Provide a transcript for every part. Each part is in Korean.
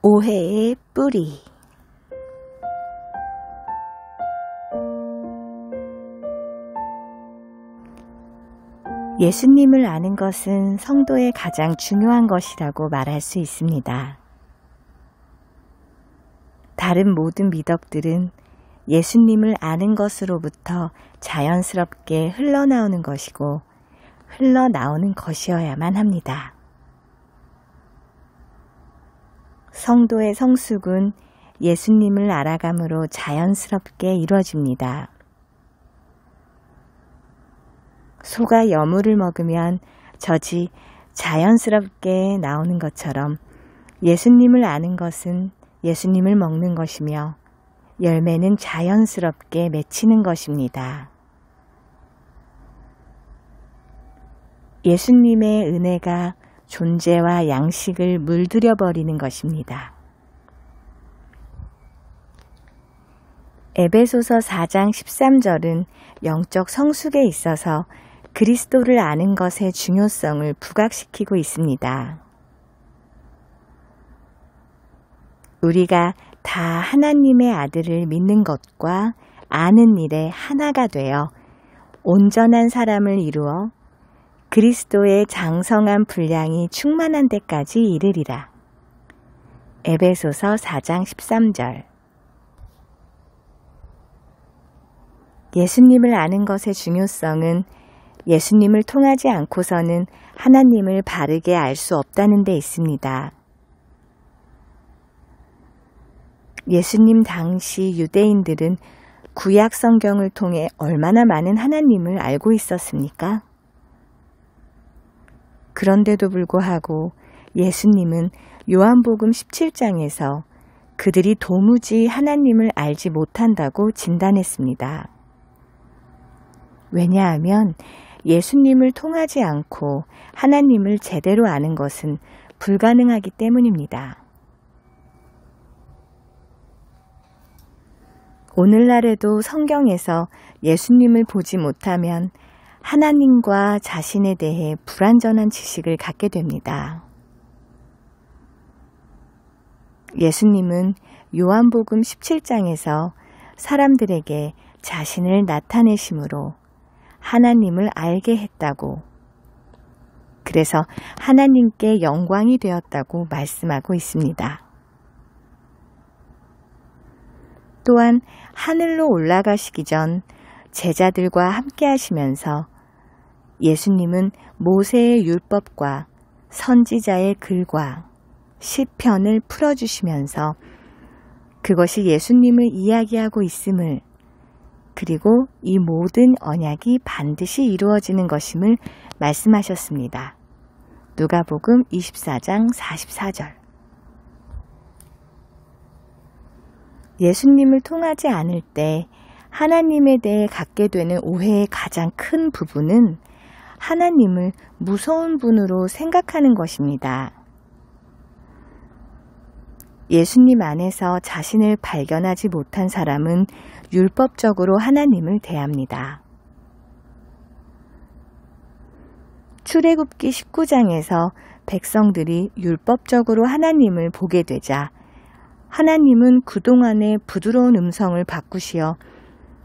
오해의 뿌리. 예수님을 아는 것은 성도의 가장 중요한 것이라고 말할 수 있습니다. 다른 모든 미덕들은 예수님을 아는 것으로부터 자연스럽게 흘러나오는 것이고 흘러나오는 것이어야만 합니다. 성도의 성숙은 예수님을 알아감으로 자연스럽게 이루어집니다. 소가 여물을 먹으면 젖이 자연스럽게 나오는 것처럼 예수님을 아는 것은 예수님을 먹는 것이며 열매는 자연스럽게 맺히는 것입니다. 예수님의 은혜가 존재와 양식을 물들여 버리는 것입니다. 에베소서 4장 13절은 영적 성숙에 있어서 그리스도를 아는 것의 중요성을 부각시키고 있습니다. 우리가 다 하나님의 아들을 믿는 것과 아는 일에 하나가 되어 온전한 사람을 이루어 그리스도의 장성한 분량이 충만한 데까지 이르리라. 에베소서 4장 13절. 예수님을 아는 것의 중요성은 예수님을 통하지 않고서는 하나님을 바르게 알 수 없다는 데 있습니다. 예수님 당시 유대인들은 구약 성경을 통해 얼마나 많은 하나님을 알고 있었습니까? 그런데도 불구하고 예수님은 요한복음 17장에서 그들이 도무지 하나님을 알지 못한다고 진단했습니다. 왜냐하면 예수님을 통하지 않고 하나님을 제대로 아는 것은 불가능하기 때문입니다. 오늘날에도 성경에서 예수님을 보지 못하면 하나님과 자신에 대해 불완전한 지식을 갖게 됩니다. 예수님은 요한복음 17장에서 사람들에게 자신을 나타내심으로 하나님을 알게 했다고, 그래서 하나님께 영광이 되었다고 말씀하고 있습니다. 또한 하늘로 올라가시기 전 제자들과 함께 하시면서 예수님은 모세의 율법과 선지자의 글과 시편을 풀어주시면서 그것이 예수님을 이야기하고 있음을, 그리고 이 모든 언약이 반드시 이루어지는 것임을 말씀하셨습니다. 누가복음 24장 44절. 예수님을 통하지 않을 때 하나님에 대해 갖게 되는 오해의 가장 큰 부분은 하나님을 무서운 분으로 생각하는 것입니다. 예수님 안에서 자신을 발견하지 못한 사람은 율법적으로 하나님을 대합니다. 출애굽기 19장에서 백성들이 율법적으로 하나님을 보게 되자 하나님은 그동안의 부드러운 음성을 바꾸시어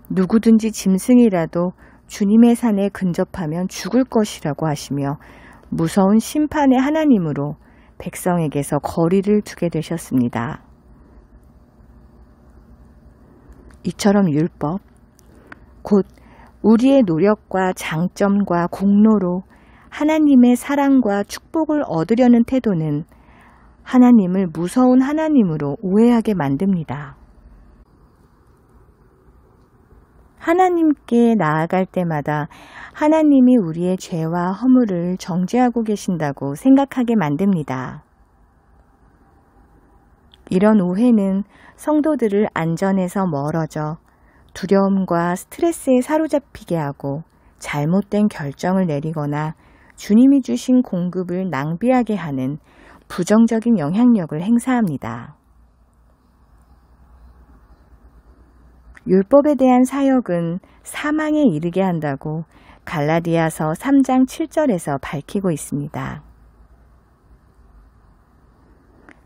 누구든지 짐승이라도 주님의 산에 근접하면 죽을 것이라고 하시며 무서운 심판의 하나님으로 백성에게서 거리를 두게 되셨습니다. 이처럼 율법, 곧 우리의 노력과 장점과 공로로 하나님의 사랑과 축복을 얻으려는 태도는 하나님을 무서운 하나님으로 오해하게 만듭니다. 하나님께 나아갈 때마다 하나님이 우리의 죄와 허물을 정죄하고 계신다고 생각하게 만듭니다. 이런 오해는 성도들을 안전에서 멀어져 두려움과 스트레스에 사로잡히게 하고 잘못된 결정을 내리거나 주님이 주신 공급을 낭비하게 하는 부정적인 영향력을 행사합니다. 율법에 대한 사역은 사망에 이르게 한다고 갈라디아서 3장 7절에서 밝히고 있습니다.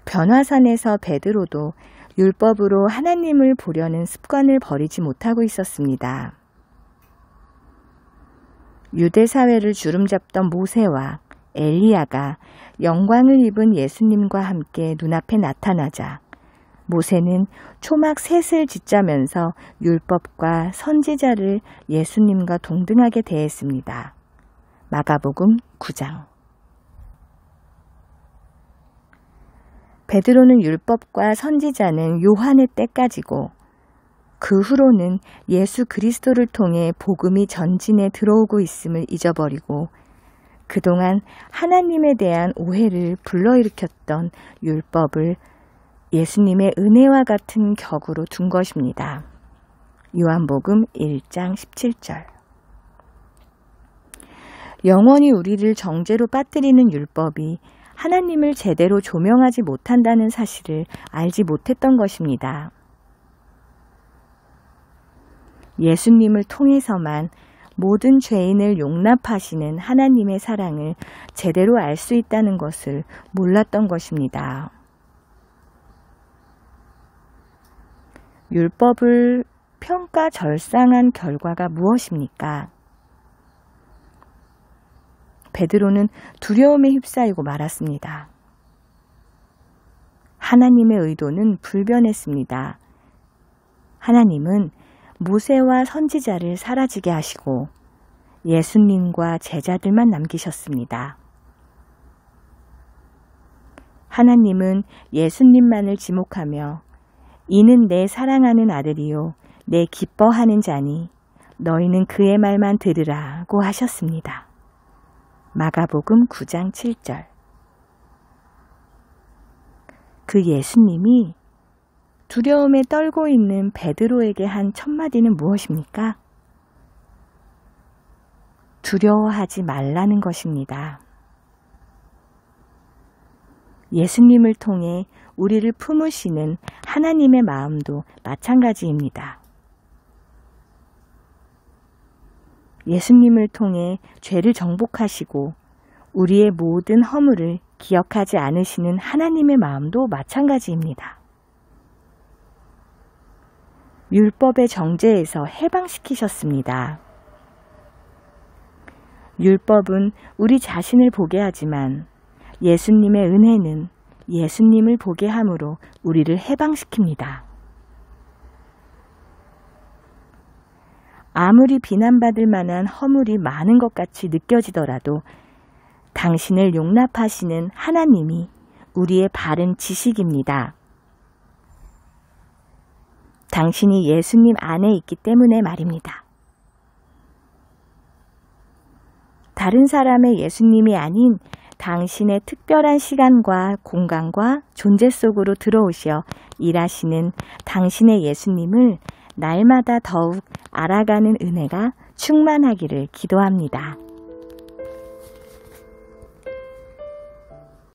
변화산에서 베드로도 율법으로 하나님을 보려는 습관을 버리지 못하고 있었습니다. 유대 사회를 주름잡던 모세와 엘리야가 영광을 입은 예수님과 함께 눈앞에 나타나자 모세는 초막 셋을 짓자면서 율법과 선지자를 예수님과 동등하게 대했습니다. 마가복음 9장. 베드로는 율법과 선지자는 요한의 때까지고 그 후로는 예수 그리스도를 통해 복음이 전진에 들어오고 있음을 잊어버리고 그동안 하나님에 대한 오해를 불러일으켰던 율법을 예수님의 은혜와 같은 격으로 둔 것입니다. 요한복음 1장 17절. 영원히 우리를 정죄로 빠뜨리는 율법이 하나님을 제대로 조명하지 못한다는 사실을 알지 못했던 것입니다. 예수님을 통해서만 모든 죄인을 용납하시는 하나님의 사랑을 제대로 알 수 있다는 것을 몰랐던 것입니다. 율법을 평가절상한 결과가 무엇입니까? 베드로는 두려움에 휩싸이고 말았습니다. 하나님의 의도는 불변했습니다. 하나님은 모세와 선지자를 사라지게 하시고 예수님과 제자들만 남기셨습니다. 하나님은 예수님만을 지목하며 이는 내 사랑하는 아들이요 내 기뻐하는 자니 너희는 그의 말만 들으라고 하셨습니다. 마가복음 9장 7절. 그 예수님이 두려움에 떨고 있는 베드로에게 한 첫마디는 무엇입니까? 두려워하지 말라는 것입니다. 예수님을 통해 우리를 품으시는 하나님의 마음도 마찬가지입니다. 예수님을 통해 죄를 정복하시고 우리의 모든 허물을 기억하지 않으시는 하나님의 마음도 마찬가지입니다. 율법의 정죄에서 해방시키셨습니다. 율법은 우리 자신을 보게 하지만 예수님의 은혜는 예수님을 보게 함으로 우리를 해방시킵니다. 아무리 비난받을 만한 허물이 많은 것 같이 느껴지더라도 당신을 용납하시는 하나님이 우리의 바른 지식입니다. 당신이 예수님 안에 있기 때문에 말입니다. 다른 사람의 예수님이 아닌 당신의 특별한 시간과 공간과 존재 속으로 들어오셔 일하시는 당신의 예수님을 날마다 더욱 알아가는 은혜가 충만하기를 기도합니다.